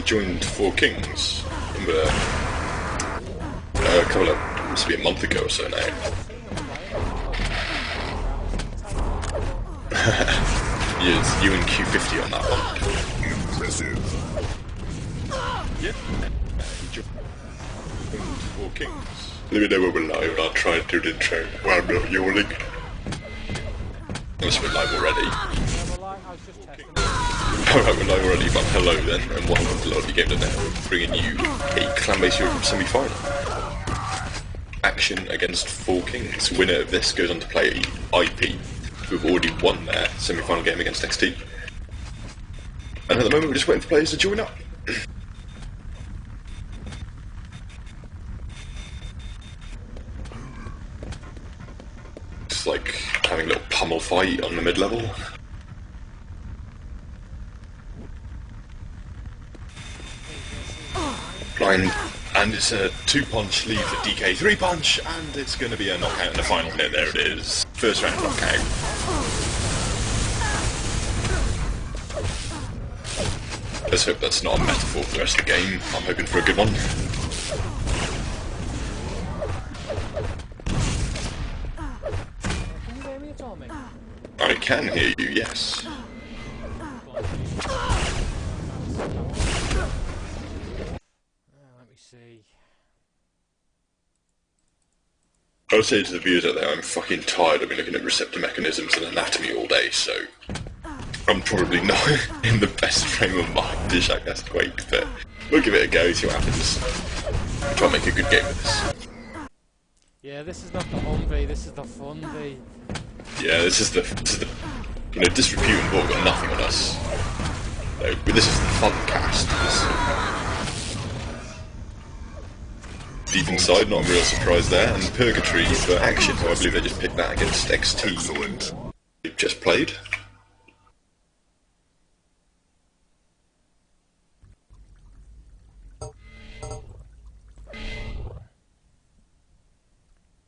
joined Four Kings. Remember a couple of, must be a month ago or so now. Yeah, it's you and Q50 on that one. Impressive. Yeah. He joined Four Kings. Let me know when we're live and I'll try and do an intro while I'm not yawning. Unless we're live already. Alright, we're live already, but hello then, and welcome to Lottery Game Net, bringing you a Clan-based Europe semi-final. Action against Four Kings. Winner of this goes on to play IP, who have already won their semi-final game against XT. And at the moment we're just waiting for players to join up. It's like having a little pummel fight on the mid-level. Blind, and it's a 2-punch lead for DK, 3-punch, and it's going to be a knockout in the final hit. There it is. First round knockout. Let's hope that's not a metaphor for the rest of the game. I'm hoping for a good one. Can you hear me at all, mate? I can hear you, yes. Let me see. I would say to the viewers out there, I'm fucking tired. I've been looking at receptor mechanisms and anatomy all day, so I'm probably not in the best frame of mind to Shackcast Quake, but we'll give it a go, see what happens. Try and make a good game of this. Yeah, this is not the Humvee, this is the fun V. Yeah, this is the you know, Disrepute and Borg got nothing on us. No, but this is the fun cast. Deep inside, not a real surprise there, and Purgatory for Action, so I believe they just picked that against XT. Excellent. They've just played.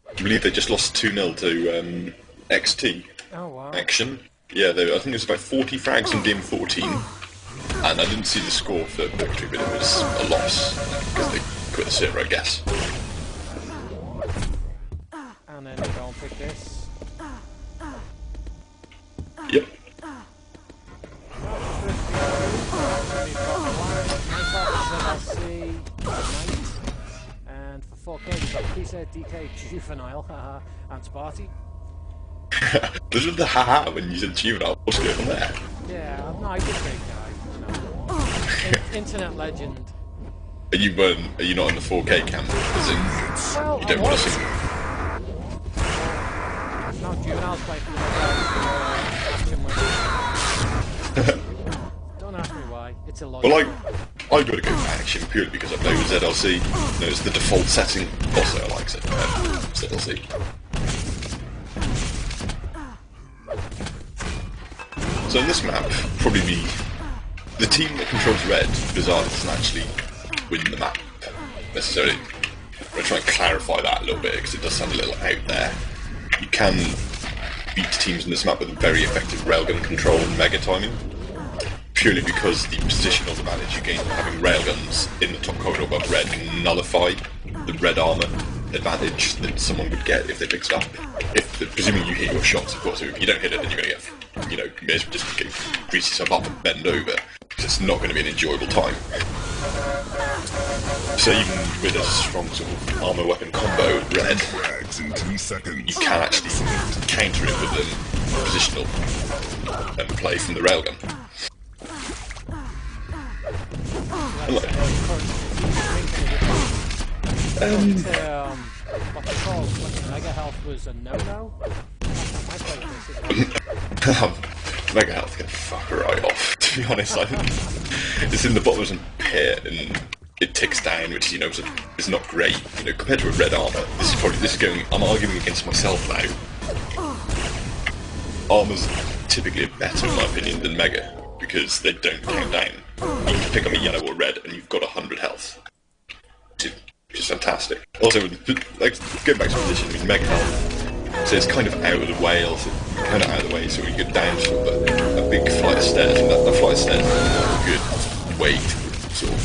I believe they just lost 2-0 to XT. Oh wow. Action. Yeah, I think it was about 40 frags in game 14, and I didn't see the score for Purgatory, but it was a loss, because they quit the server, I guess. And then they go and pick this. Yep. And for 4K we've got Pisa, DK, Juvenile, and Sparty. This was the haha when you said Juvenile. What's going on there? Yeah, no, he's a great guy. You know. Internet legend. Are you not in the 4K camp? As in, Well, you don't want to see. No, Juvenile's playing for the Action win. Don't ask me why. It's illogical. Well, I gotta go for Action purely because I play with ZLC. You know, it's the default setting. Also, I like ZLC. So in this map, probably the team that controls red, Bizarre, doesn't actually win the map necessarily. I'm going to try and clarify that a little bit because it does sound a little out there. You can beat teams in this map with very effective railgun control and mega timing, purely because the positional advantage you gain from having railguns in the top corridor above red can nullify the red armor advantage that someone would get if they picked it up. Presuming you hit your shots, of course. If you don't hit it, then you're going to get, you know, you may as well just grease yourself up and bend over, because it's not going to be an enjoyable time. So even with a strong sort of armor weapon combo with red, you can actually counter it with a positional and play from the railgun. What they call Mega Health was a no-no? Mega Health can fuck right off, to be honest. It's in the bottom pit and it ticks down, which, you know, is not great. You know, compared to a red armor, I'm arguing against myself now. Armor's typically better, in my opinion, than Mega, because they don't count down. You can pick up a yellow or red and you've got 100 health. Which is fantastic. Also, like, going back to position, with Mega Health, so it's kind of out of the way, so when you go down sort of a big flight of stairs, and that flight of stairs is a good way to sort of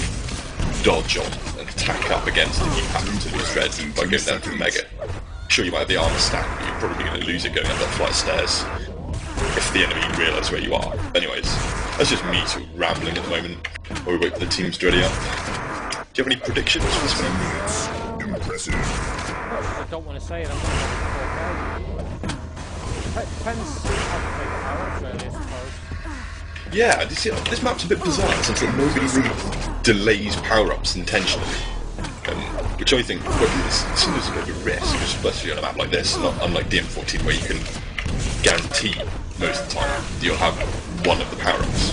dodge on and attack up against if you happen to lose red by going down to the Mega. Sure, you might have the armor stack, but you're probably going to lose it going up that flight of stairs if the enemy realise where you are. Anyways, that's just me sort of rambling at the moment while we wait for the teams to ready up. Do you have any predictions for this one? Impressive. I don't want to say it, I'm going to depends how to take the power, really, I suppose. Yeah, this map's a bit bizarre since that nobody really delays power-ups intentionally. Which I think seems a bit of a risk, especially on a map like this, not unlike DM14 where you can guarantee most of the time that you'll have one of the power-ups.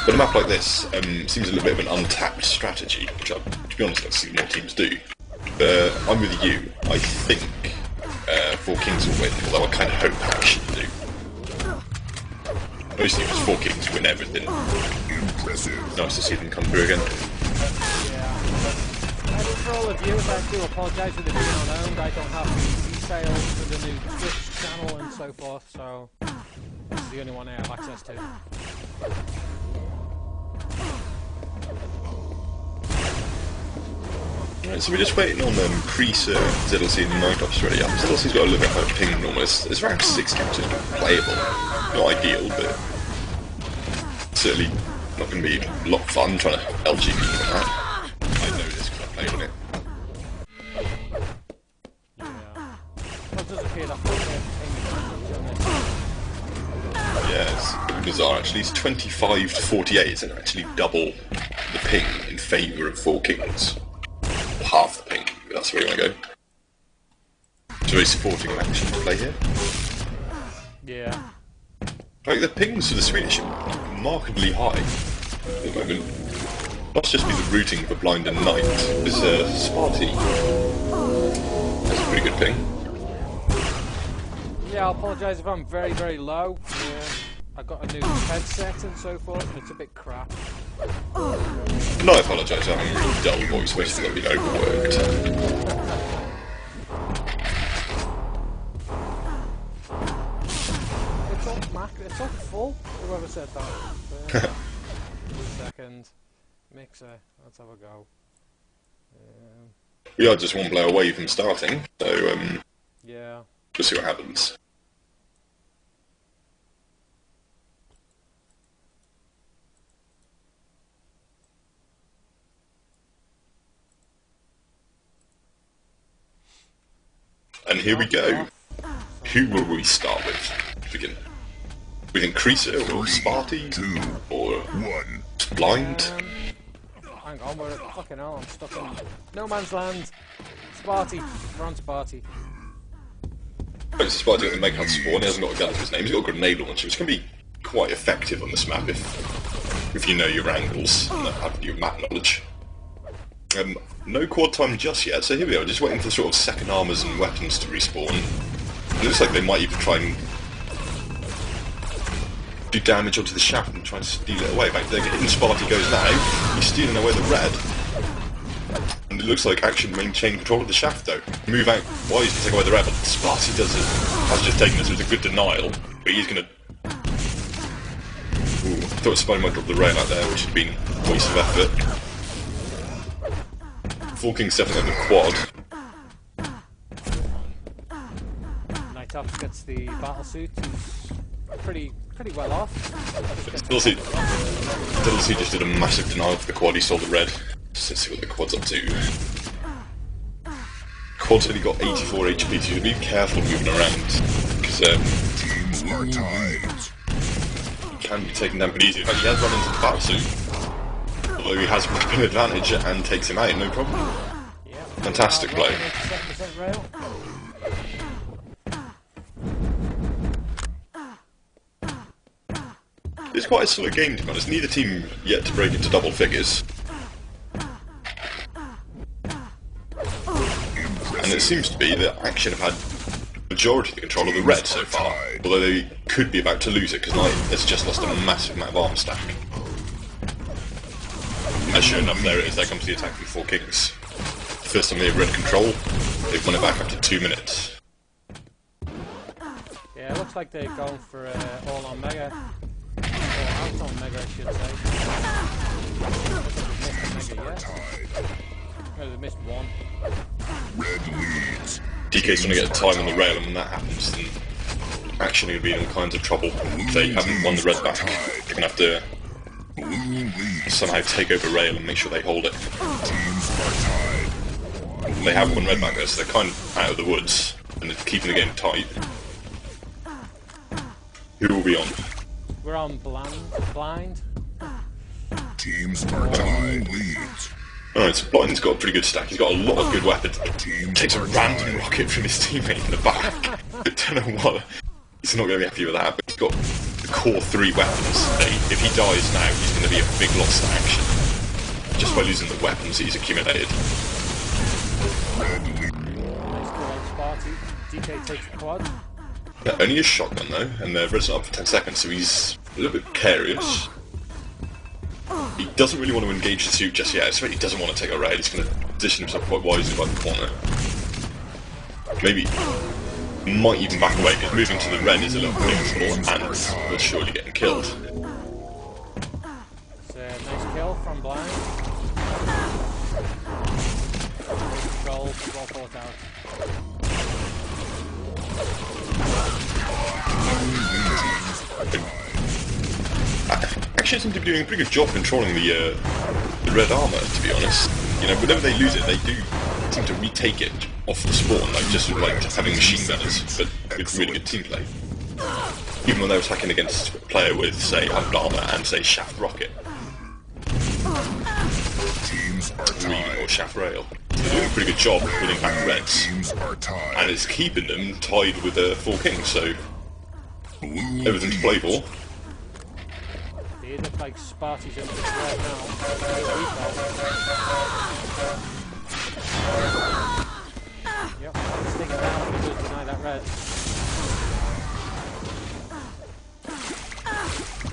But a map like this seems a little bit of an untapped strategy, which to be honest I'd see more teams do. But I'm with you, I think 4 Kings will win, although I kind of hope Action do. Mostly because 4 Kings win everything. Impressive. Nice to see them come through again. For all the viewers, I do apologise for the being unowned. I don't have the details for the new Twitch channel and so forth, so this is the only one I have access to. Right, so we're just waiting on Creaser, ZLC and Night Ops ready up. ZLC's got a little bit higher ping than normal. It's around 6 captures playable. Not ideal, but certainly not going to be a lot of fun trying to LG people on that. I know this because I played on it. Yeah. Well, it does appear that Yeah, it's bizarre actually. It's 25 to 48. It's actually double the ping in favour of 4 Kings. Half the ping, if that's where you want to go. So very supporting an action to play here. Yeah. Like the pings for the Swedish are markedly high at the moment. Must just be the routing for Blind and Knight. This Sparty has a pretty good ping. Yeah, I'll apologise if I'm very, very low. Yeah. I got a new headset and so forth, and it's a bit crap. No, I apologise, I'm having a really dull voice, which has been overworked. It's up full, whoever said that. 1 second. Mixer, let's have a go. We are just one player away from starting, so Yeah. we'll see what happens. And here we go. Who will we start with? Begin. We think Creaser or Sparty 2, or 1. Blind. Hang on, we're fucking hell, I'm stuck in no man's land. Sparty, we're on Sparty. It's Sparty got the Mega Hunt spawn. He hasn't got a gun to his name. He's got a grenade launcher, which can be quite effective on this map if you know your angles and have your map knowledge. No quad time just yet, so here we are, just waiting for sort of second armors and weapons to respawn. It looks like they might even try and do damage onto the shaft and try and steal it away. In fact, they're hitting Sparty goes now, he's stealing away the red. And it looks like Action maintain control of the shaft though. Move out wise to take away the red, but Sparty does it. Has just taken this with a good denial, but he's gonna... Ooh, I thought Sparty might drop the rail out there, which had been a waste of effort. 4 Kings definitely on the quad. Night Ops gets the battle suit, he's pretty well off. Diddlesy just did a massive denial for the quad, he stole the red. So let's see what the quad's up to. Quad's only got 84 HP, so you should be careful moving around, because Teams are tied. he can be taken down pretty easily. In fact, he has run into the battle suit. Although he has weapon advantage and takes him out, no problem. Yeah. Fantastic play. 87% rail. It's quite a slow game to be honest, neither team yet to break into double figures. And it seems to be that Action have had majority of the control of the red so far, although they could be about to lose it because Knight has just lost a massive amount of armor stack. And sure enough, there it is, there comes the attack from 4 Kings. First time they have red control, they've won it back after 2 minutes. Yeah, it looks like they're going for all on Mega. Or It's on Mega, I should say. Looks like we've missed a Mega, yeah? No, they missed one. Red leads. DK's going to get a time on the rail, and when that happens, then Action are going to be in all kinds of trouble. If they haven't won the red back, they're going to have to Blue leads. somehow take over rail and make sure they hold it. Teams are tied. They have won red back though, so they're kind of out of the woods, and they're keeping the game tight. Who will be on? We're on blind. Teams are tied. Leads. Alright, so Blind's got a pretty good stack. He's got a lot of good weapons. Teams Takes a are random tied. rocket from his teammate in the back. I don't know what. He's not going to be happy with that, but he's got the core 3 weapons. If he dies now, he's going to be a big loss to Action. Just by losing the weapons he's accumulated. Red leads. Nice kill on Sparty. DK takes the quad. Yeah, only a shotgun though, and they're red's up for 10 seconds, so he's a little bit precarious. He doesn't really want to engage the suit just yet, so he doesn't want to take a raid. He's going to position himself quite wisely by the corner. Maybe might even back away, because moving to the red is a little predictable, and will surely get him killed. It's a nice kill from blind. Control, well thought out. Actually, seem to be doing a pretty good job controlling the red armor, to be honest. You know, whenever they lose it, they do seem to retake it off the spawn, like just having machine gunners, but with really good team play. Even when they're attacking against a player with, say, Armed Armor and, say, Shaft Rocket. Teams are tied. Or Shaft Rail. They're doing a pretty good job winning back Reds. Teams are tied. And it's keeping them tied with the 4 Kings, so Blue everything to play for. They look like Sparty's in the red now. Yep, stick it down if he does deny that red.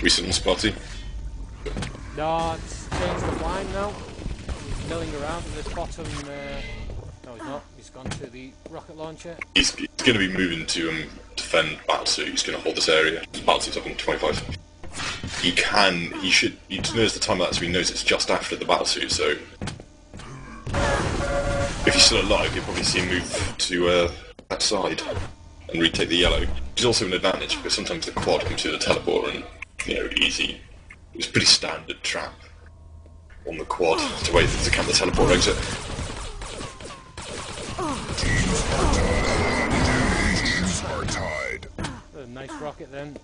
We sit on Sparty. No, it's changed the blind now. He's milling around in this bottom. No, he's not. He's gone to the rocket launcher. He's going to be moving to defend Battlesuit. He's going to hold this area. Battlesuit's up in 25. He knows the time of that, so he knows it's just after the Battlesuit, so if he's still alive, you'll probably see him move to that side and retake the yellow. Which is also an advantage, because sometimes the quad comes through the teleporter and, you know, easy. It's a pretty standard trap on the quad to wait to camp the teleport exit. Teams are tied. A nice rocket then.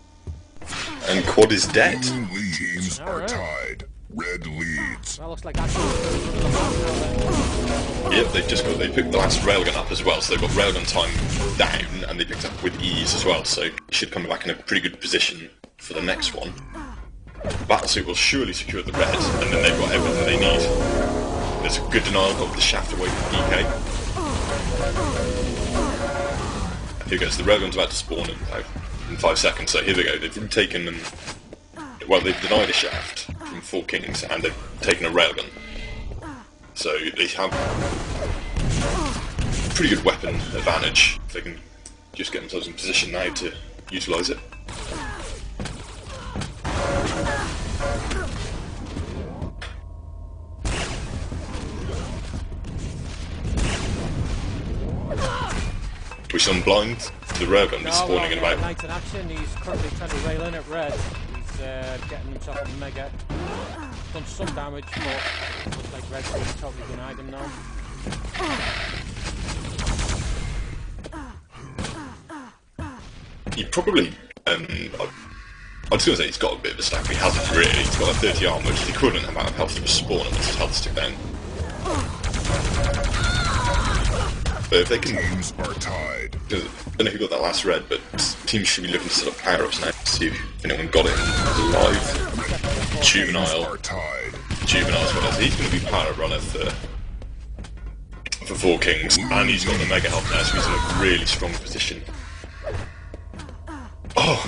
And quad is dead. Blue leads. Teams are Alright. tied. Red leads. That looks like actually the map now then. Yep, they picked the last railgun up as well, so they've got railgun time down, and they picked up with ease as well, so they should come back in a pretty good position for the next one. Battlesuit will surely secure the red, and then they've got everything they need. There's a good denial of the shaft away from DK. Here goes, the railgun's about to spawn in 5 seconds, so here they go. They've taken them. Well, they've denied a shaft from 4 Kings, and they've taken a railgun. So they have a pretty good weapon advantage if they can just get themselves in position now to utilise it. We saw him blind. The railgun is spawning in about. Knight in action. He's currently trying to rail in at red. He's getting himself a mega. Done some damage, but looks like red's being totally denied him now. He probably. I was going to say he's got a bit of a stack, but he hasn't really. He's got a 30 armor, which is the equivalent amount of health to a spawn and his health stick down. But if they can. Teams are tied. I don't know if you got that last red, but teams should be looking to set up power-ups now to see if anyone got it alive. Juvenile. Are tied. Juvenile as well as he's going to be power runner for 4 Kings, and he's got the mega health now, so he's in a really strong position. Oh!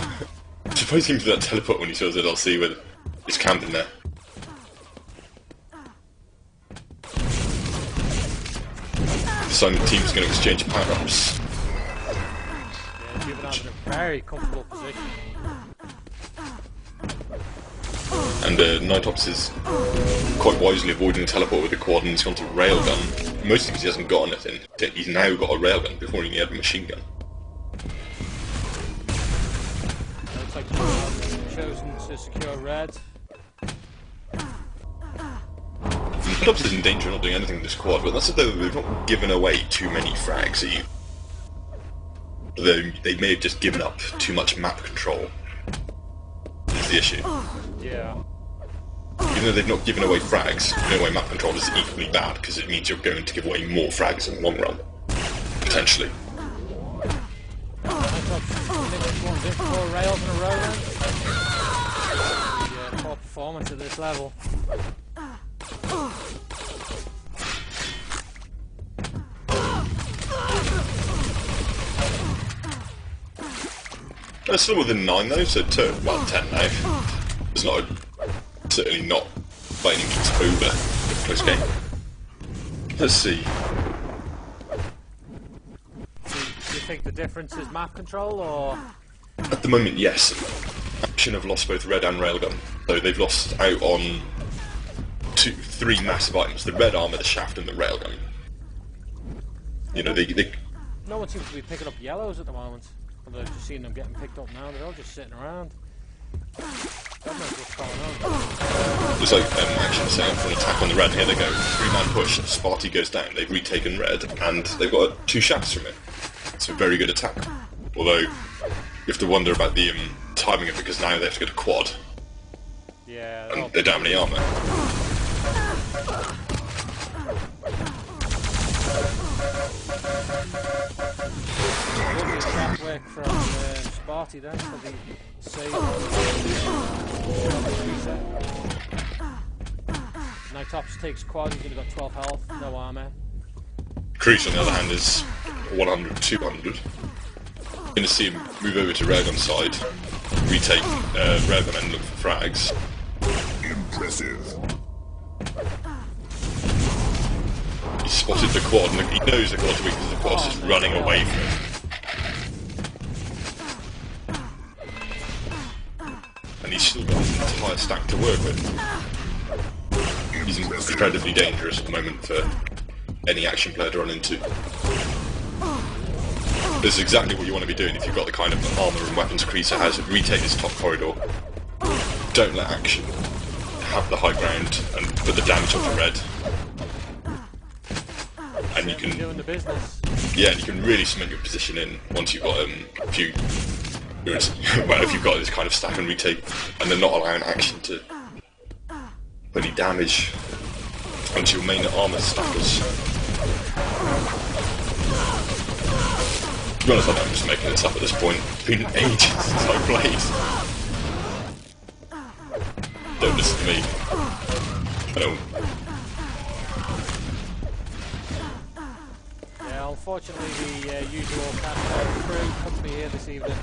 I suppose he came to that teleport when he saw ZLC with his camp in there. So the team's going to exchange power-ups. Yeah, Juvenile's in a very comfortable position. And Nightops is quite wisely avoiding the teleport with the quad, and he's gone to railgun, mostly because he hasn't got anything. He's now got a railgun before he had a machine gun. Looks like you've chosen to secure red. Nightops is in danger of not doing anything with this quad, but that's if they've not given away too many frags. They may have just given up too much map control. Is the issue. Yeah. Even though they've not given away frags, giving away map control is equally bad, because it means you're going to give away more frags in the long run. Potentially. One's in 4 rails in a row then. Yeah, poor performance at this level. They're still within 9 though, so 10 now. It's not certainly not by any means over the close game. Let's see. Do you think the difference is map control, or...? At the moment, yes. Action have lost both red and railgun, so they've lost out on 3 massive items: the red armor, the shaft, and the railgun. You know, they No one seems to be picking up yellows at the moment. Although I've just seen them getting picked up now, they're all just sitting around. God knows what's going on. Looks like Action setting up for an attack on the red. Here they go. 3-man push. Sparty goes down. They've retaken red, and they've got 2 shafts from it. It's a very good attack. Although, you have to wonder about the timing of it, because now they have to go to quad. Yeah. And they don't have any armor. Lovely work from Sparty then for the save. Nightops takes quad, he's only got 12 health, no armor. Crease, on the other hand, is 100, 200. You're going to see him move over to Railgun side, retake Railgun and look for frags. Impressive. He spotted the quad, and he knows the quad's weak because the quad's just running away from him. And he's still got an entire stack to work with. He's incredibly dangerous at the moment for any Action player to run into. This is exactly what you want to be doing if you've got the kind of armour and weapons Creaser has. Retake this top corridor. Don't let Action have the high ground and put the damage onto red. And you can, doing the business. yeah, and you can really cement your position in once you've got a few. Well, if you've got this kind of stack and retake, and they're not allowing Action to put any damage onto your main armour stackers. To be honest, I'm just making this up at this point. It's been ages since I played. Don't listen to me. I don't. Yeah, unfortunately the usual cast crew company here this evening.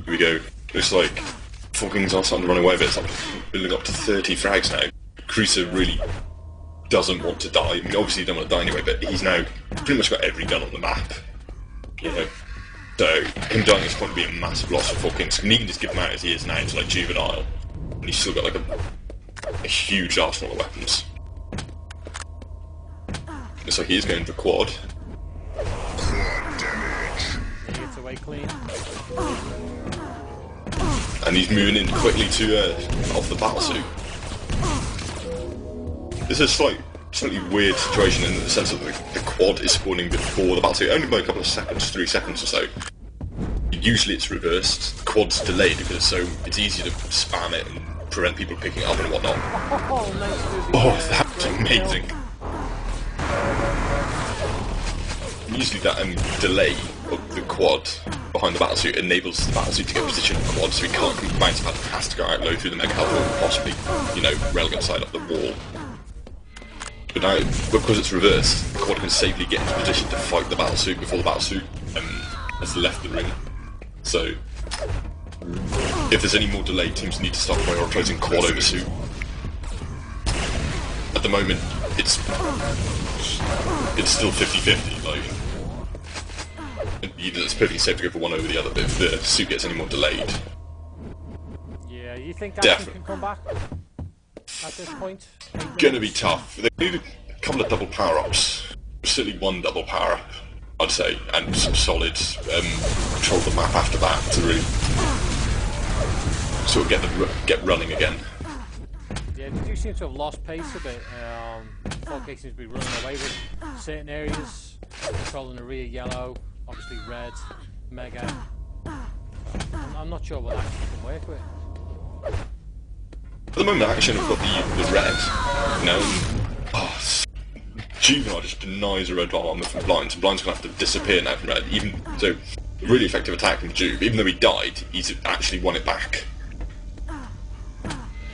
Here we go. Looks like Falkings are starting to run away with it. It's like building up to 30 frags now. Creaser really doesn't want to die. I mean, obviously he doesn't want to die anyway, but he's now pretty much got every gun on the map. You know? So, him dying at this point would be a massive loss for Falkings. And he can just give him out as he is now to like Juvenile. And he's still got like a huge arsenal of weapons. Looks like he is going for quad. Quad damage. He gets away clean. And he's moving in quickly to off the battlesuit. This is a slightly weird situation in the sense that the quad is spawning before the battlesuit, only by a couple of seconds, 3 seconds or so. Usually it's reversed. The quad's delayed because it's easy to spam it and prevent people picking it up and whatnot. Oh, nice movie. Oh, that's amazing. Usually that delay of the quad behind the battlesuit enables the battlesuit to get position on the quad, so he can't bounce back, has to go out low through the mega health or possibly, you know, railgun side up the wall. But now, because it's reversed, the quad can safely get into position to fight the battlesuit before the battlesuit has left the ring. So, if there's any more delay, teams need to start prioritising quad over suit. At the moment, it's still 50-50, like, it's perfectly safe to go for one over the other, but if the suit gets any more delayed, you think Action Definitely. can come back at this point? Gonna be tough. They need a couple of double power-ups. Certainly one double power-up, I'd say, and some solid control of the map after that to really sort of get running again. Yeah, they do seem to have lost pace a bit. 4K seems to be running away with certain areas, controlling the rear yellow, obviously red, mega. I'm not sure what Action can work with. At the moment, Action have got the red, you know. Juvenile just denies a red armor from Blind, so Blind's gonna have to disappear now from red. Even so, really effective attack from Juve. Even though he died, he's actually won it back.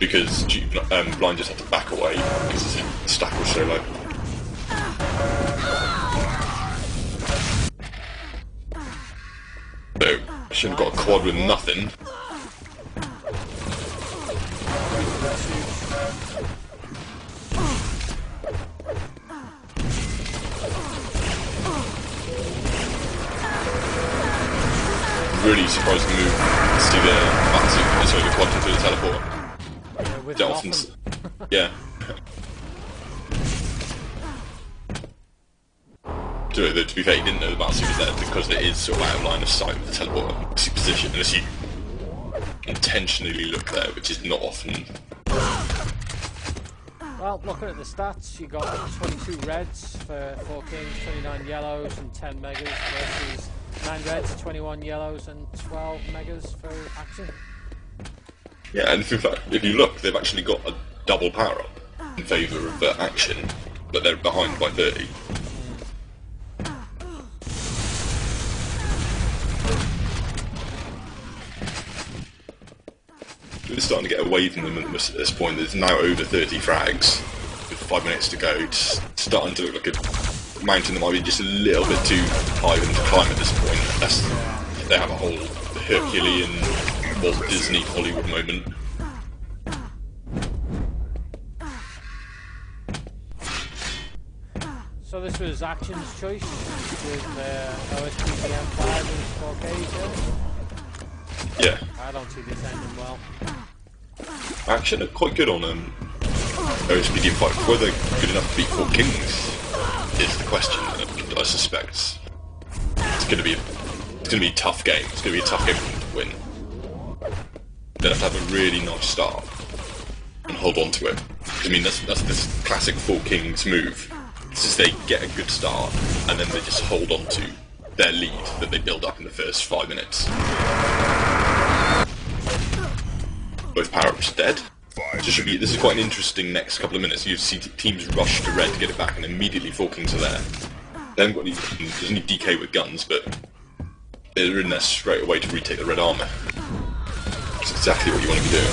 Because Blind just had to back away because his stack was so low. So, shouldn't have got a quad with nothing. Really surprising move to see the quantum through the teleporter. With Dolphins. Yeah. To be fair, he didn't know the Batsuit was there because it is sort of out of line of sight with the teleporter position, unless you intentionally look there, which is not often. Well, looking at the stats, you got 22 reds for 4 kings, 29 yellows and 10 megas versus 9 reds, 21 yellows and 12 megas for Action. Yeah, and in fact, if you look, they've actually got a double power up in favour of Action, but they're behind by 30. We're starting to get away from them at this point. There's now over 30 frags with 5 minutes to go. It's starting to look like a mountain that might be just a little bit too high for them to climb at this point, unless they have a whole Herculean Walt Disney Hollywood moment. So this was Action's choice with OSPDM 5 and 4K. Yeah. I don't see this ending well. Action are quite good on OSPD and 5. Whether they're good enough to beat 4 Kings is the question. I suspect it's going to be a tough game. It's going to be a tough game for them to win. They'll have to have a really nice start and hold on to it. I mean, that's this classic 4 Kings move. It's just they get a good start and then they just hold on to their lead that they build up in the first 5 minutes. Both power-ups dead. This is quite an interesting next couple of minutes. You see teams rush to red to get it back, and immediately 4 Kings are there. They haven't got there's only DK with guns, but they're in there straight away to retake the red armor. That's exactly what you want to be doing.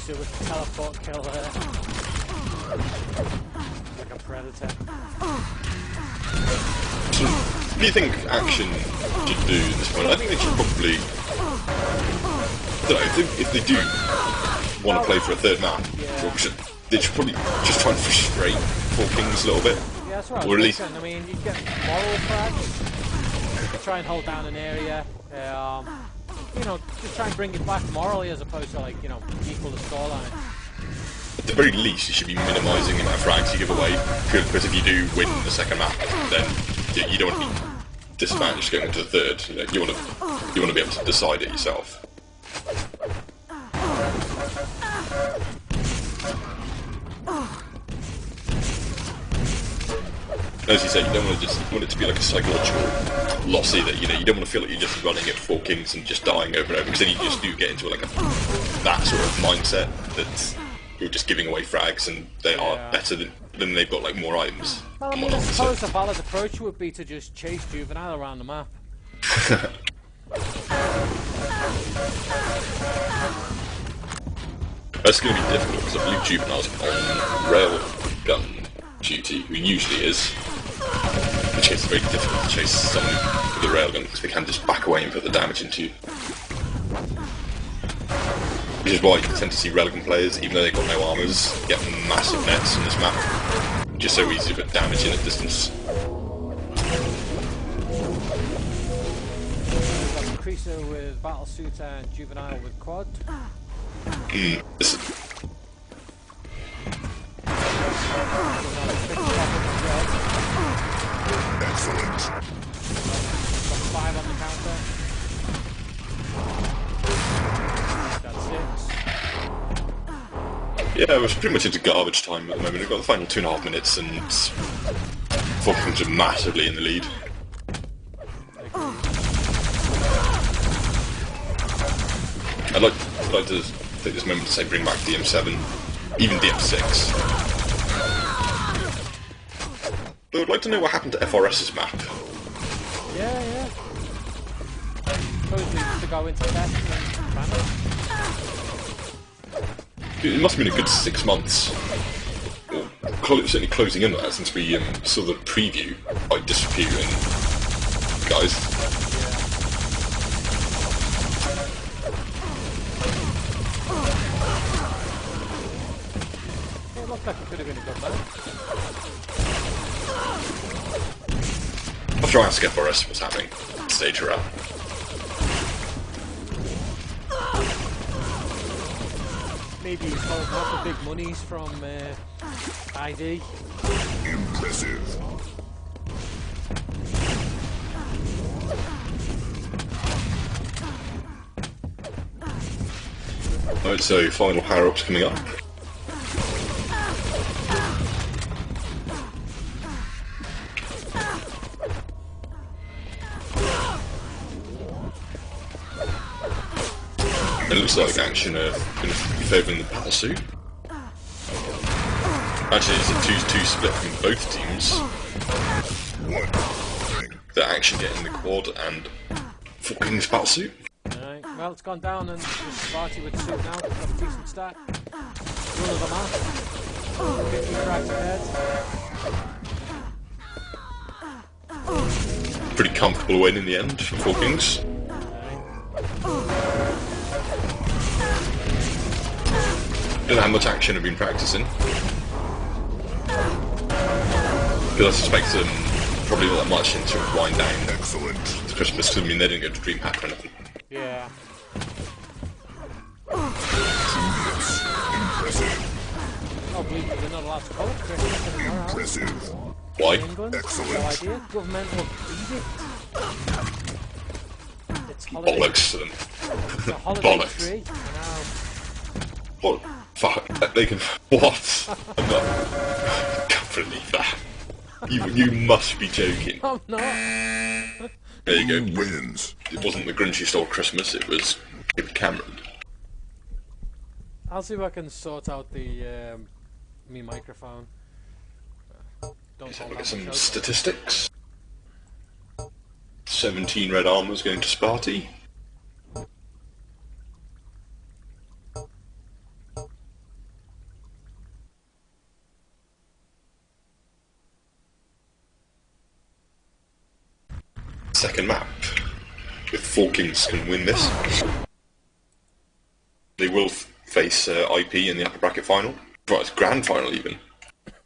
With the teleport kill there. Like a predator. So, what do you think Action should do at this point? I think they should probably... I don't know, if they do want to play for a third map, they should probably just try and frustrate 4 Kings a little bit. Yeah, that's right. Or at least... I mean, you get moral frags, try and hold down an area, you know, just try and bring it back morally as opposed to, like, you know, equal the scoreline. At the very least, you should be minimising the amount of frags you give away, because if you do win the second map, then you don't want to be disadvantaged going into the third. You know, you want to be able to decide it yourself. As you say, you don't want it to be like a psychological lossy that, you know, you don't want to feel like you're just running at 4 Kings and just dying over and over, because then you just do get into like that sort of mindset that you're just giving away frags and they are better than they've got like more items. Well, I mean, I suppose the valid approach would be to just chase Juvenile around the map. That's going to be difficult because I believe Juvenile's on rail gun duty, who usually is. Which is very difficult to chase someone with a railgun because they can just back away and put the damage into you. Which is why you tend to see railgun players, even though they've got no armors, get massive nets in this map. just so easy to put damage in at distance. We've got Creaser with Battlesuit and Juvenile with Quad. This, Excellent. Got 5 on the counter. That's 6. yeah, we're pretty much into garbage time at the moment. We've got the final 2.5 minutes and Falcons are massively in the lead. I'd like to take this moment to say bring back DM7, even DM6. But I'd like to know what happened to FRS's map. Yeah. Supposedly to go into test and manage. It must have been a good 6 months, or certainly closing in on that since we saw the preview by disappearing guys. It looked like it could have been a good match. I'll try and ask FRS what's happening. Stage her up. Maybe he's holding out the big monies from ID. Impressive. Right, so final power-ups coming up. It looks like Action are going to be favouring the Battlesuit. Actually, it's a 2-2 split from both teams. What? The Action getting the quad and Falking's Battlesuit. Alright, well it's gone down and Sparty with suit now. Got a decent stack. Run of the match. 50 cracks ahead. Pretty comfortable win in the end for Falkings. Don't know how much Action have been practicing. Because I suspect them probably not that much into wind down Excellent. to Christmas, because I mean they didn't go to DreamHack or anything. Yeah. Impressive. Oh, believe it, they're not allowed to call it Christmas anymore, are they? Impressive. Why? England? Excellent. No idea. Governmental edict. It's holiday. Bollocks to them. It's a holiday Bollocks. free. I know. What? Fuck. They can. What? I'm not. Can't believe that. You must be joking. I'm not. There you go. Wins. It wasn't the Grinch who stole Christmas, it was David Cameron. I'll see if I can sort out the me microphone. Don't Let's hold look that at some much out. statistics. 17 red armors going to Sparty. Second map. If Falkings can win this, they will face IP in the upper bracket final. Right, it's grand final even.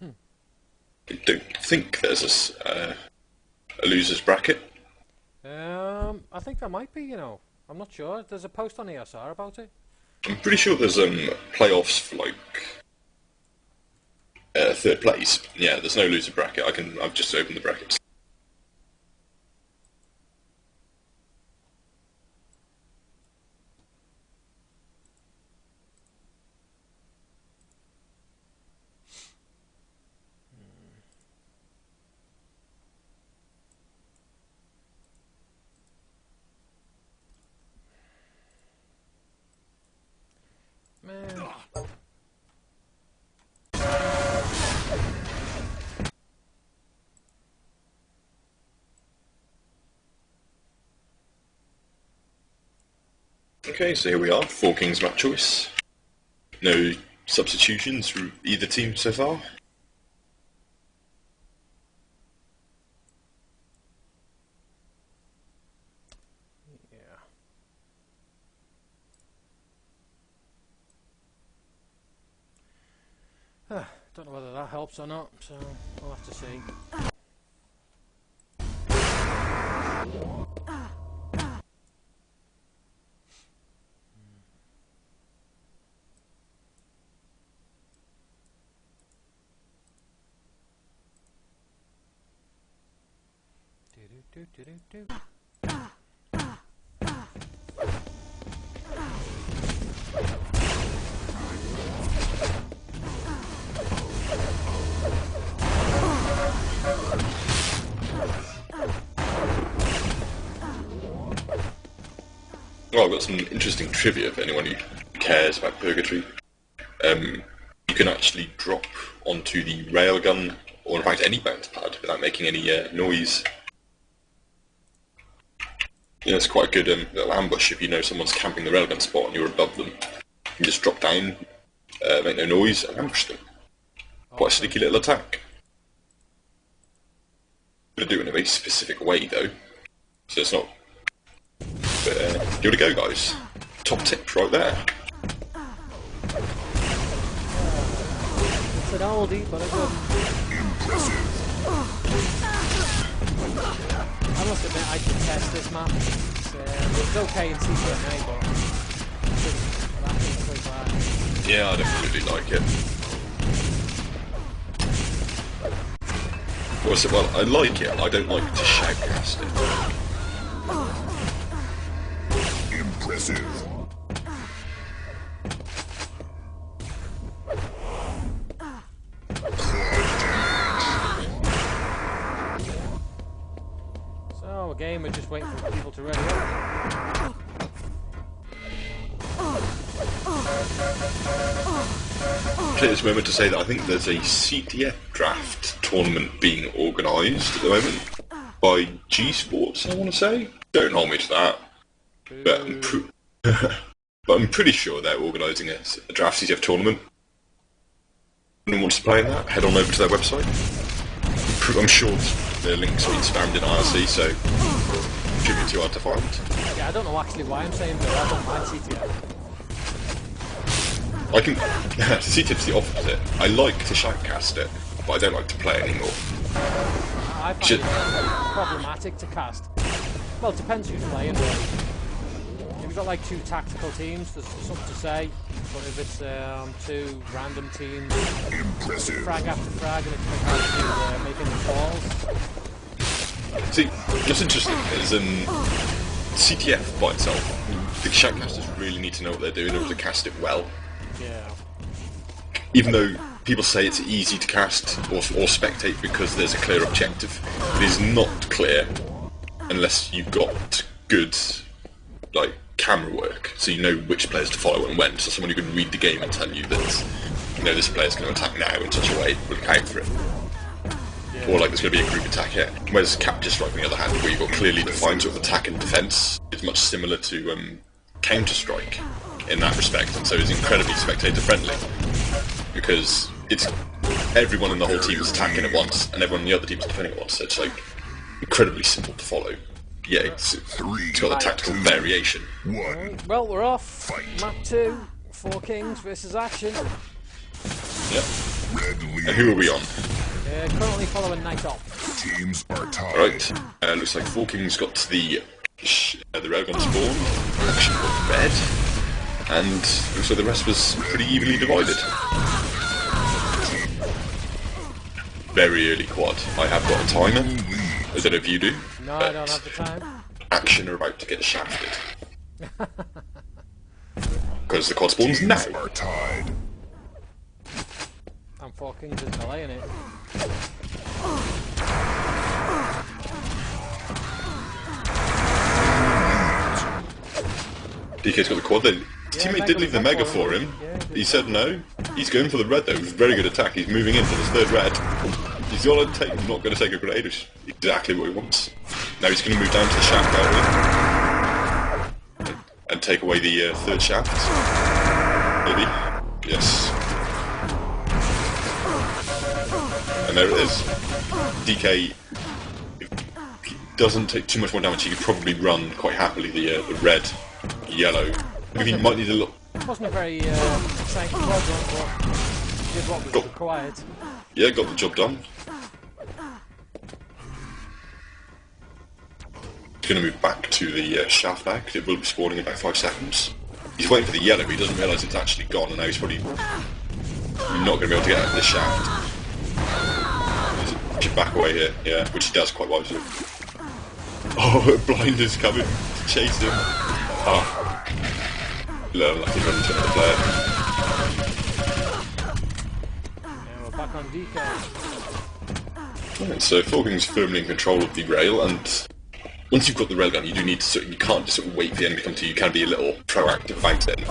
I don't think there's a loser's bracket. I think there might be, you know. I'm not sure. There's a post on ESR about it. I'm pretty sure there's playoffs for like third place. Yeah, there's no loser bracket. I've just opened the brackets. Man. Okay, so here we are, Falkings map choice. No substitutions for either team so far. Yeah. Don't know whether that helps or not, so we'll have to see. Do. Well, I've got some interesting trivia for anyone who cares about Purgatory. You can actually drop onto the railgun, or in fact any bounce pad, without making any noise. Yeah, it's quite a good little ambush if you know someone's camping the railgun spot and you're above them. You just drop down, make no noise, and ambush them. Quite a sneaky little attack. Gotta do it in a very specific way though, so it's not... But give it a go, guys. Top tips right there. It's an oldie, but a good. I must admit, I should test this map. It's okay in CCNA, but that is so bad. Yeah, I don't really like it. Well, I like it, I don't like to shoutcast it. Impressive. So again, we're just waiting for people to ready up. Take this moment to say that I think there's a CTF draft tournament being organised at the moment by G Sports, I want to say. Don't hold me to that. But I'm pretty sure they're organising a draft CTF tournament. If anyone wants to play in that, head on over to their website. I'm sure the link's been spammed in IRC, so it shouldn't be too hard to find. Yeah, I don't know actually why I'm saying that. I don't mind CTF. I can... CTF's the opposite. I like to shoutcast it, but I don't like to play anymore. I find it problematic to cast. Well, it depends who's playing, really. If you've got like two tactical teams, there's something to say. But if it's two random teams, frag after frag, and it's hard to make any calls. See, what's interesting is CTF by itself, the shoutcasters really need to know what they're doing in order to cast it well. Yeah. Even though people say it's easy to cast or spectate because there's a clear objective, it is not clear unless you've got good, like, camera work, so you know which players to follow and when. So someone who can read the game and tell you that, you know, this player's going to attack now in such a way it will account for it. Yeah. Or like there's going to be a group attack here. Whereas Capture Strike, on the other hand, where you've got clearly defined sort of attack and defence, is much similar to Counter Strike in that respect, and so is incredibly spectator friendly because it's everyone in the whole team is attacking at once and everyone in the other team is defending at once. So it's like incredibly simple to follow. Yeah, it's got a tactical variation. Right, well, we're off. Map 2, Four Kings versus Action. Yeah. And who are we on? Currently following Night Op. Teams are tied. Right. Looks like Four Kings got to the railgun spawn. Action got red. And looks like the rest was pretty evenly divided. Very early quad. I have got a timer. I don't know if you do. No, I don't have the time. Action are about to get shafted. Because the quad spawns now. Are tied. And Four Kings is delaying it. DK's got the quad. His teammate did leave the mega for him. He said no. He's going for the red though. It was a very good attack. He's moving into this third red. He's not going to take a grenade, which is exactly what he wants. Now he's going to move down to the shaft area and take away the third shaft. Maybe. Yes. And there it is. DK doesn't take too much more damage. He could probably run quite happily the red, yellow. Maybe he might need a little... It wasn't a very exciting quadrant, but did what was Got- required. Yeah, got the job done. He's going to move back to the shaft now, because it will be spawning in about 5 seconds. He's waiting for the yellow, but he doesn't realise it's actually gone, and now he's probably not going to be able to get out of the shaft. Should back away here, yeah, which he does quite wisely. Oh, a blind is coming to chase him. Ah. Little lucky run into another player. And we're back on DK. Right, so Falking's firmly in control of the rail, and once you've got the railgun, you do need to you can't just sort of wait for the enemy to come to you. You can be a little proactive about it.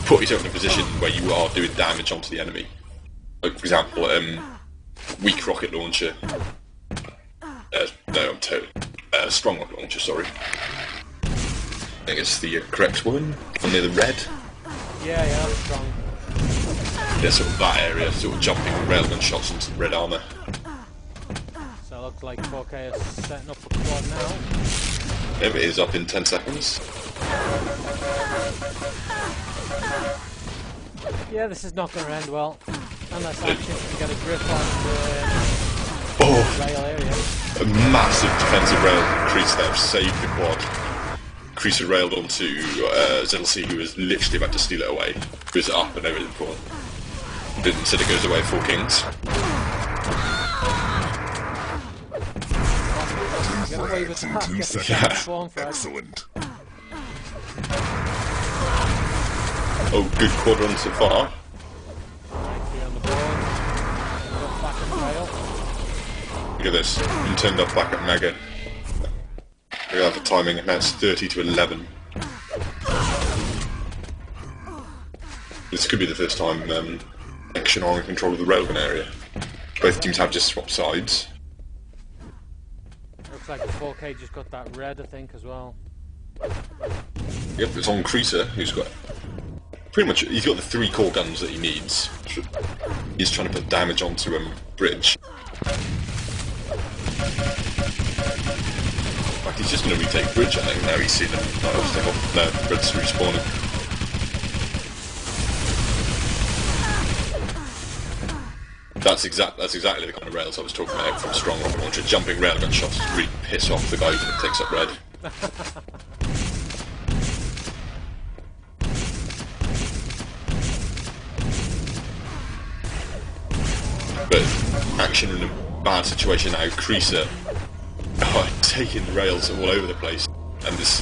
Put yourself in a position where you are doing damage onto the enemy. Like, for example, weak rocket launcher. No, I'm totally... strong rocket launcher, sorry. I think it's the correct one, from near the red. Yeah, that's strong. Yeah, sort of that area, sort of jumping railgun shots into the red armour. So it looks like 4K is setting up for quad now. It is up in 10 seconds. Yeah, this is not going to end well. Unless Action can get a grip on Oh, the rail area. a massive defensive rail crease there, saved the quad. Crease had railed onto ZLC, who was literally about to steal it away. It was up and over the corner. Didn't said it goes away 4 kings. Get away with that. In 2 Get the seconds. spawn frag. Excellent. Oh, good quad run so far. Nicely on the board. Ended up back at rail. Look at this, been turned up back at Mega. Look at the timing, now it's 30 to 11. This could be the first time Action are in control of the railgun area. Both teams have just swapped sides. Looks like the 4K just got that red, I think, as well. Yep, it's on Creaser, who's got... Pretty much, he's got the 3 core guns that he needs. He's trying to put damage onto Bridge. In fact, he's just going to retake Bridge, I think. Now he's seen him. No, Bridge's respawning. That's exactly the kind of rails I was talking about from Strong Rocket Launcher. Jumping railgun shots to really piss off the guy who takes up red. But Action in a bad situation now. Creaser taking rails all over the place, and this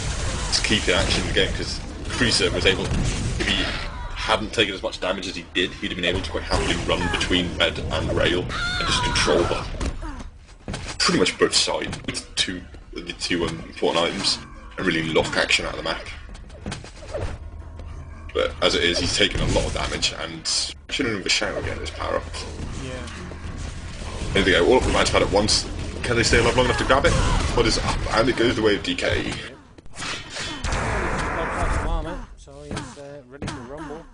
is keeping Action in the game because Creaser was able, if he hadn't taken as much damage as he did, he'd have been able to quite happily run between red and rail and just control pretty much both sides with the two important items and really lock Action out of the map. But as it is, he's taken a lot of damage and shouldn't have a shower again his power up. Yeah. There they go, all of the match pad at once. Can they stay alive long enough to grab it? What is up? And it goes the way of DK. So he's ready to rumble.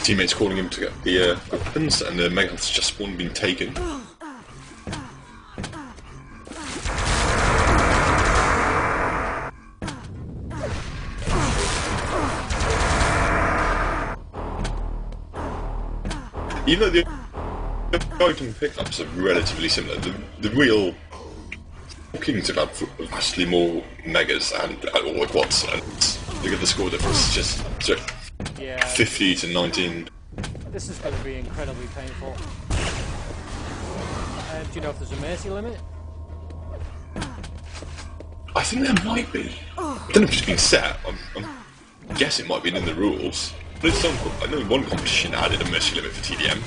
Teammates calling him to get the weapons, and the Mega's just spawned been taken. Even though the item pickups are relatively similar, the real Kings have had vastly more Megas and or quads, and look at the score difference, just Yeah. 50 to 19. This is going to be incredibly painful. Do you know if there's a mercy limit? I think there might be. I don't know if it's been set. I guess it might have been in the rules. But it's I know one competition added a mercy limit for TDM.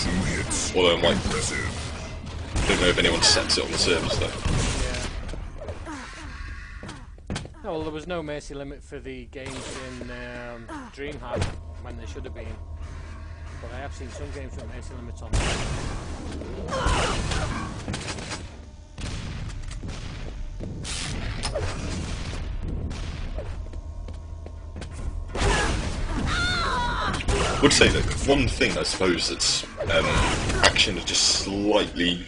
2 hits. Although I Impressive. don't know if anyone sets it on the servers though. Yeah. No, well, there was no mercy limit for the games in DreamHack when there should have been. But I have seen some games with mercy limits on them. I would say that one thing I suppose that's Action is just slightly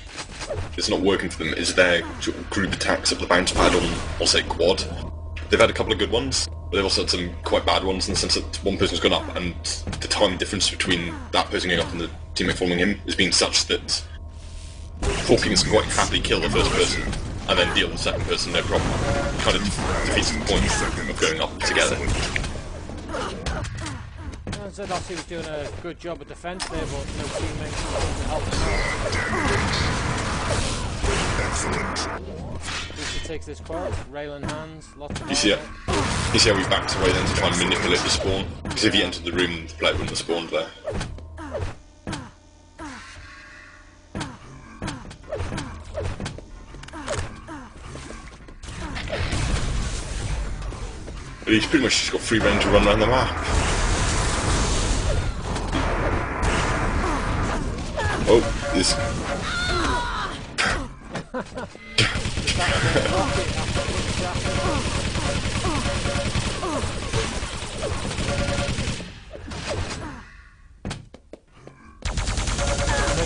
it's not working for them is their sort of group attacks of the bounce pad on, I'll say, quad. They've had a couple of good ones, they've also had some quite bad ones in the sense that one person's gone up and the time difference between that person going up and the teammate following him has been such that Four Kings can quite happily kill the first person and then deal with the second person no problem. Kind of defeats the point of going up together. Zedossi was doing a good job of defence there, but no teammates to help him out. Excellent. Lucy takes this quad, rail in hands, lots of You see how he backs away then to try and manipulate the spawn? Because if he entered the room, the player wouldn't have spawned there. But he's pretty much just got free reign to run around the map. Oh, this.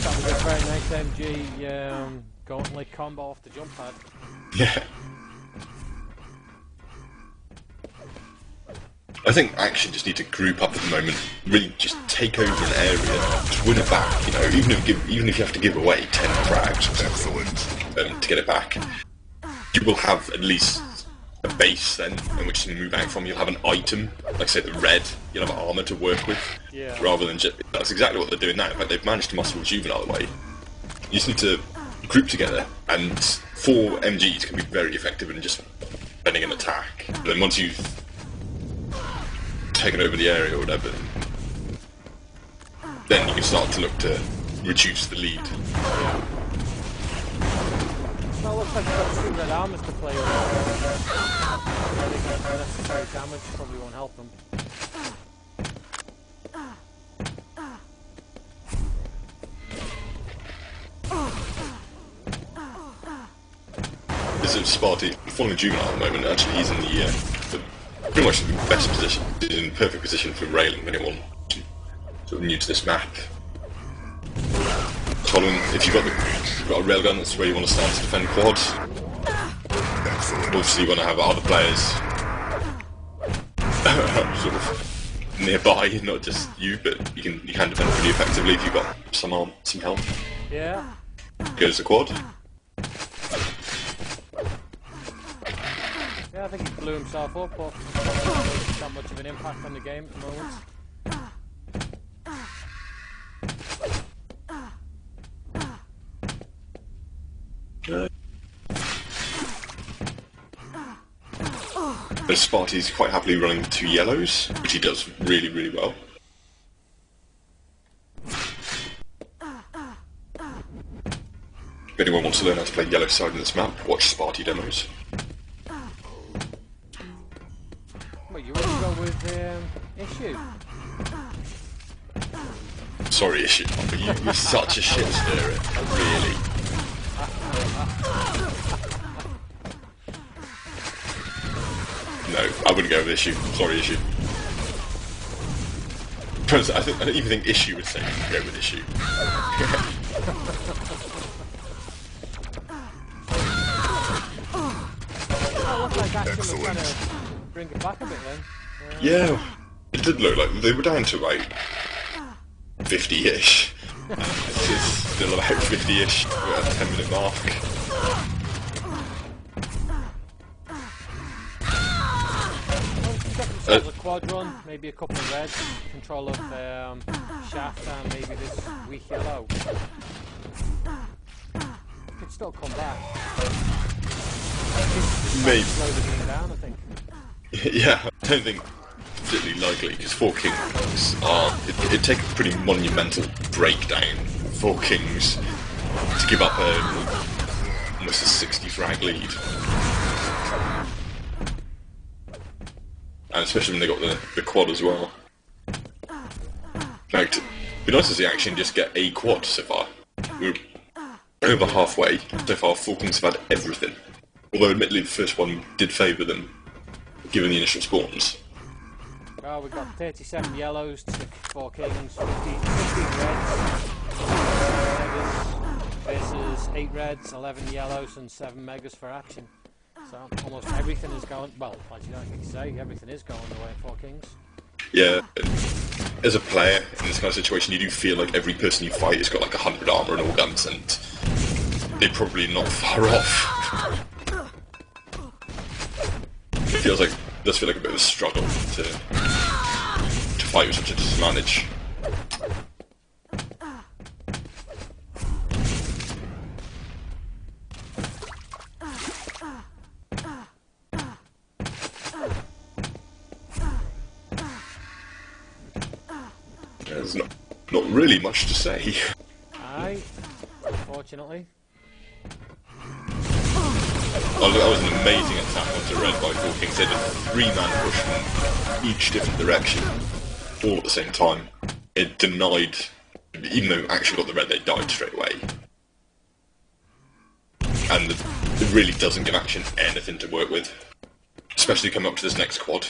That was a very nice MG gauntlet combo off the jump pad. Yeah. I think Action just need to group up at the moment, really just take over an area, just win it back, you know, even if you have to give away 10 frags to get it back, you will have at least a base then in which to move out from. You'll have an item, like say the red, you'll have armour to work with, rather than just, that's exactly what they're doing now. In fact, they've managed to muscle Juvenile away. You just need to group together, and 4 MGs can be very effective in just bending an attack. And then once you've taken over the area or whatever, then you can start to look to reduce the lead. Well, it looks like you've got 2 red armors to play with. Unnecessary damage probably won't help them. This is Sparty following Juvenile at the moment. Actually, he's in the pretty much the best position. He's in perfect position for railing anyone sort of new to this map. Following, if you've got a railgun, that's where you want to start to defend quads. Obviously, you want to have other players sort of nearby, not just you, but you can defend pretty effectively if you've got some help. Yeah. Goes the quad. Yeah, I think he blew himself up, but not much of an impact on the game at the moment. Sparty's quite happily running 2 yellows, which he does really, really well. If anyone wants to learn how to play yellow side in this map, watch Sparty demos. Well, you want to go with Issue? Sorry, Issue, but you're such a shit stirrer, really. No, I wouldn't go with Issue. Sorry, Issue. I don't even think Issue would say go with Issue. Oh, looks like Action was trying to bring it back a bit then. Yeah, it did look like they were down to about 50-ish. It's still about 50-ish. We're at the 10-minute mark. A quad run, maybe a couple of reds, control of shaft and maybe this weak yellow. Could still come back. Maybe. Slow the game down, I think. Yeah, I don't think particularly likely, because 4 Kings are... It'd take a pretty monumental breakdown for 4 Kings to give up almost a 60 frag lead. And especially when they got the quad as well. In fact, it'd be nice to see Action just get a quad so far. We're over halfway. So far, 4 Kings have had everything. Although admittedly the first one did favour them, given the initial spawns. Well, we've got 37 yellows to 4 Kings, 15 reds, versus 8 reds, 11 yellows and 7 megas for Action. So almost everything is going, well, as you like to say, everything is going the way of Four Kings. Yeah, as a player in this kind of situation, you do feel like every person you fight has got like 100 armor and all guns, and they're probably not far off. It feels like, does feel like a bit of a struggle to fight with such a disadvantage. There's not really much to say. Aye, unfortunately. Oh, that was an amazing attack onto Red by Four Kings. They did a 3-man push from each different direction, all at the same time. It denied, even though actually got the Red, they died straight away. And it really doesn't give Action anything to work with, especially coming up to this next quad.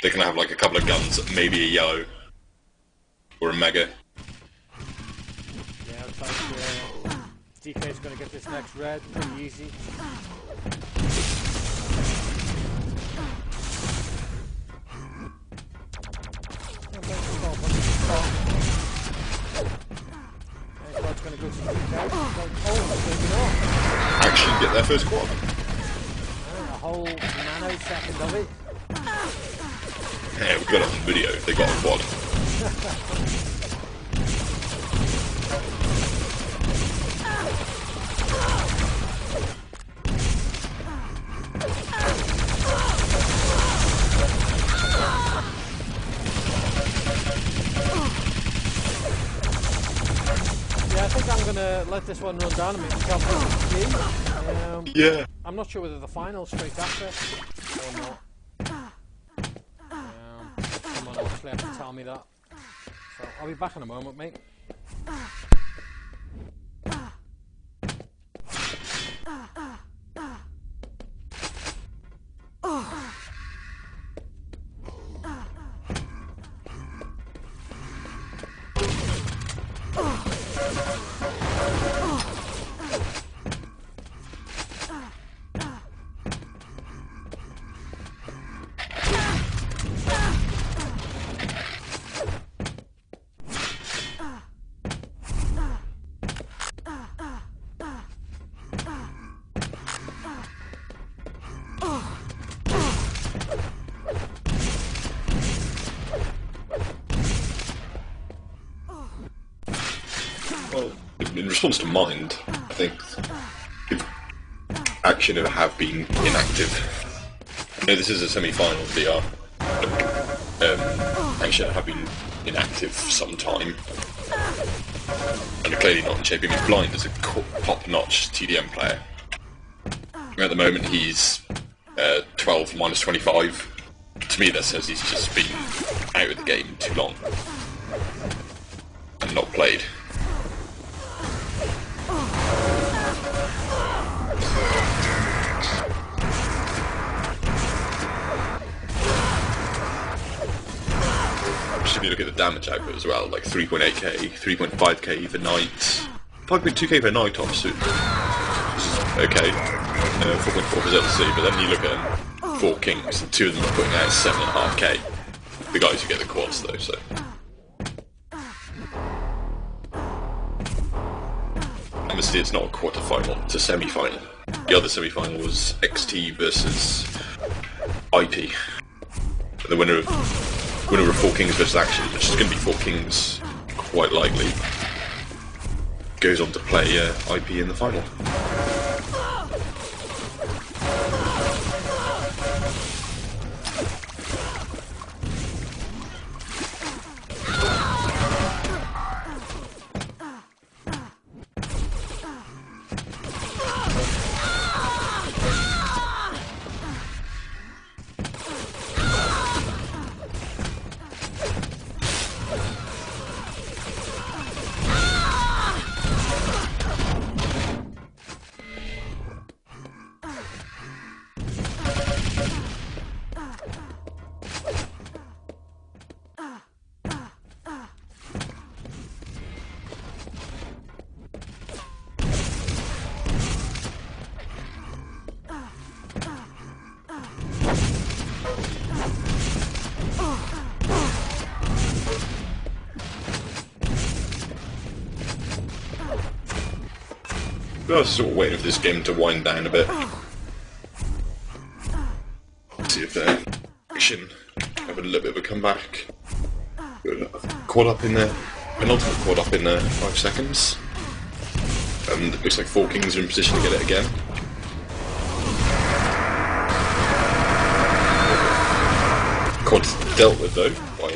They're going to have like a couple of guns, maybe a yellow, or a mega. Yeah, looks like DK's going to get this next red pretty easy. Going to go to DK. Action get their first quad. A whole nanosecond of it. Yeah, we got it on video. They got a quad. Yeah, I think I'm going to let this one run down and make myself a Yeah. I'm not sure whether the final's straight after or not. Someone obviously have to tell me that. So I'll be back in a moment, mate. Well, in response to Mind, I think if Action have been inactive. I know this is a semi-final VR. Action have been inactive for some time. And are clearly not in shape. I mean, Blind is a top-notch TDM player. At the moment he's 12 minus 25. To me that says he's just been out of the game too long. And not played. If you look at the damage output as well, like 3.8k, 3.5k for Knight, 5.2k for Night Ops, which is okay, 4.4 for ZLC, but then you look at 4 Kings, and 2 of them are putting out 7.5k. The guys who get the quads though, so. Obviously it's not a quarter-final, it's a semi-final. The other semi-final was XT versus IP. And the winner of 4 Kings versus Action, which is going to be 4 Kings quite likely, goes on to play IP in the final. I was sort of waiting for this game to wind down a bit. See if Action have a little bit of a comeback. Quad up in there, penultimate quad up in 5 seconds. And it looks like Four Kings are in position to get it again. Quad's dealt with though by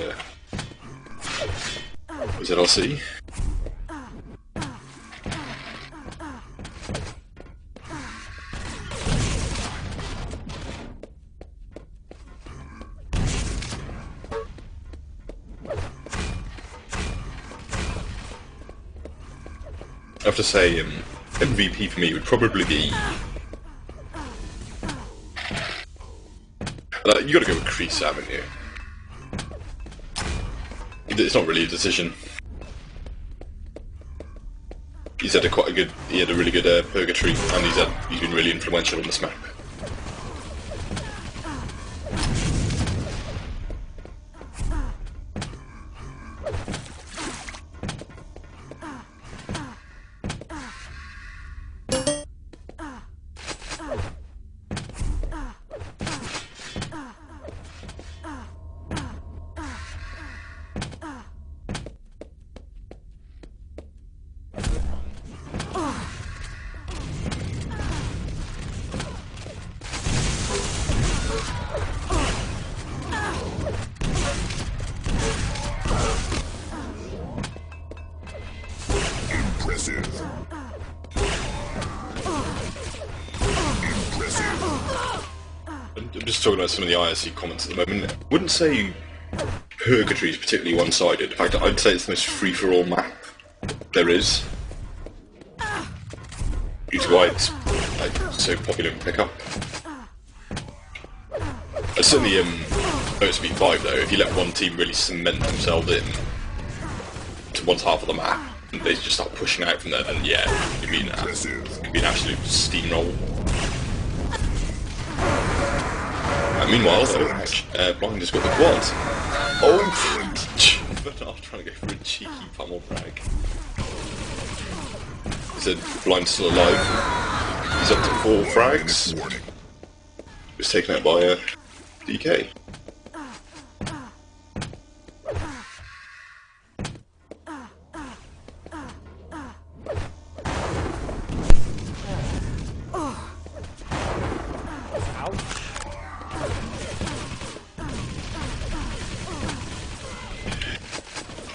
ZLC. I have to say, MVP for me would probably be... you gotta go with Kreese, haven't you? It's not really a decision. He's had he had a really good purgatory, and he's been really influential on this map. I'm just talking about some of the IRC comments at the moment. I wouldn't say Purgatory is particularly one-sided. In fact, I'd say it's the most free-for-all map there is. Due to why it's so popular in pickup. Certainly, OSB 5 though, if you let one team really cement themselves in to one half of the map, and they just start pushing out from there, and yeah, it could be an absolute steamroll. Meanwhile, Blind has got the quad. Oh, Bernard trying to go for a cheeky pummel brag. He said Blind's still alive. He's up to 4 frags. He was taken out by DK.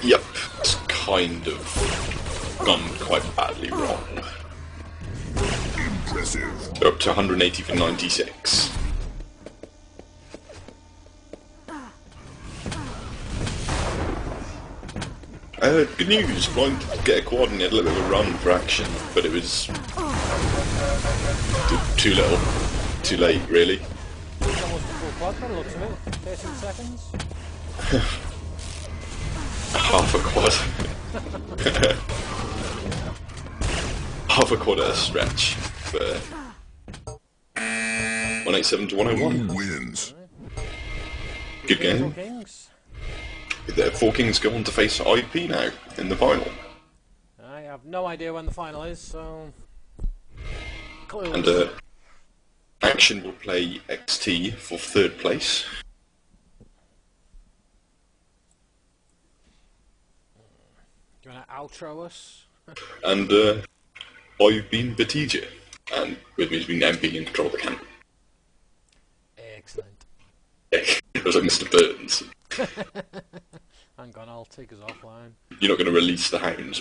Yep, it's kind of gone quite badly wrong. Impressive. They're up to 180 for 96. Good news, Blind did get a quad and he had a little bit of a run for action, but it was too little, too late, really. Almost a full quad by the looks of it. 13 seconds. Half a quad. Half a quad at a stretch. But 187 to 101. Who wins? Good game. The Four Kings go on to face IP now in the final. I have no idea when the final is, so... Clueless. And Action will play XT for 3rd place. Do you want to outro us? And I've been Batija. And with me has been MP in control of the camp. Excellent. It was like Mr. Burns. Hang on, I'll take us offline. You're not going to release the hounds,